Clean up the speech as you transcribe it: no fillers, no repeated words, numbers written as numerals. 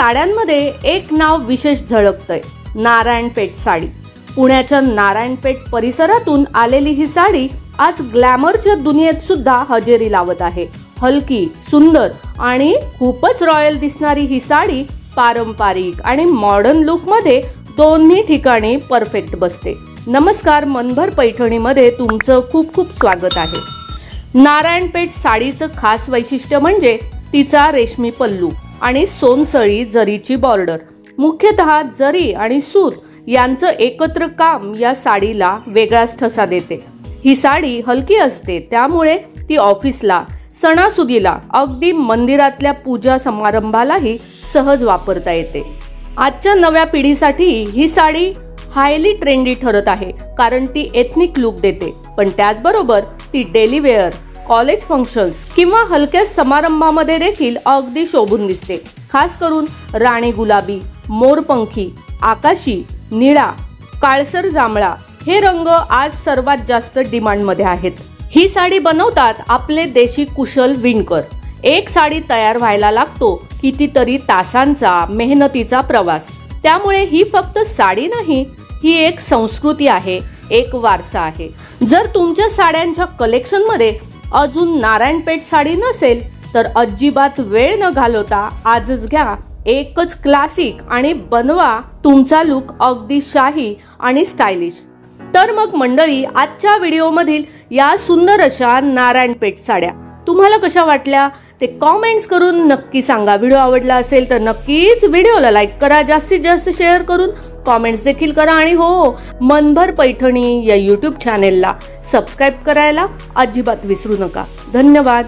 साड्यांमध्ये एक नाव विशेष झळकतंय, नारायणपेठ साडी। पुण्याच्या नारायणपेठ परिसरातून आलेली ही साडी आज ग्लॅमरच्या दुनियेत सुद्धा हजेरी लावत आहे। हलकी, सुंदर आणि खूपच रॉयल दिसणारी ही साडी पारंपरिक आणि मॉडर्न लुक मध्ये दोन्ही ठिकाणी परफेक्ट बसते। नमस्कार, मनभर पैठणीमध्ये तुमचं खूप खूप स्वागत आहे। नारायणपेठ साडीचं खास वैशिष्ट्य म्हणजे तिचा रेशमी पल्लू आणि सोनसळी जरीची बॉर्डर। मुख्यतः जरी आणि सूत यांचं एकत्र काम या साडीला वेगळाच ठसा देते। ही साडी हलकी असते, त्यामुळे ती ऑफिसला, सणासुदीला, अगदी मंदिरातल्या पूजा समारंभालाही सहज वापरता येते। आजच्या नव्या पिढीसाठी ही साडी हायली ट्रेंडी ठरत आहे, कारण ती एथनिक लुक देते, पण त्याचबरोबर ती डेली वेअर, कॉलेज फंक्शन्स किंवा हलक्या समारंभामध्ये देखील अगदी शोभून दिसते। खास करून राणी गुलाबी, मोरपंखी, आकाशी, निळा, काळसर जांभळा हे रंग आज सर्वात जास्त डिमांडमध्ये आहेत। ही साडी बनवतात आपले देशी कुशल विणकर। एक साडी तयार व्हायला लागतो कितीतरी तासांचा मेहनतीचा प्रवास। त्यामुळे ही फक्त साडी नाही, ही एक संस्कृती आहे, एक वारसा आहे। जर तुमच्या साड्यांच्या कलेक्शन मध्ये अजून नारायणपेठ साडी नसेल तर अजिबात वेळ न घालवता आजच घ्या एकच क्लासिक आणि बनवा तुमचा लुक अगदी शाही आणि स्टायलिश। तर मग मंडळी, आजच्या व्हिडिओमधील या सुंदर अशा नारायणपेठ साड्या तुम्हाला कशा वाटल्या ते कमेंट्स करून नक्की सांगा। व्हिडिओ आवडला असेल तर नक्कीच व्हिडिओला लाईक करा, जास्तीत जास्त शेअर करून कमेंट्स देखील करा आणि हो, मनभर पैठणी या YouTube चॅनेलला सबस्क्राइब करायला अजिबात विसरू नका। धन्यवाद।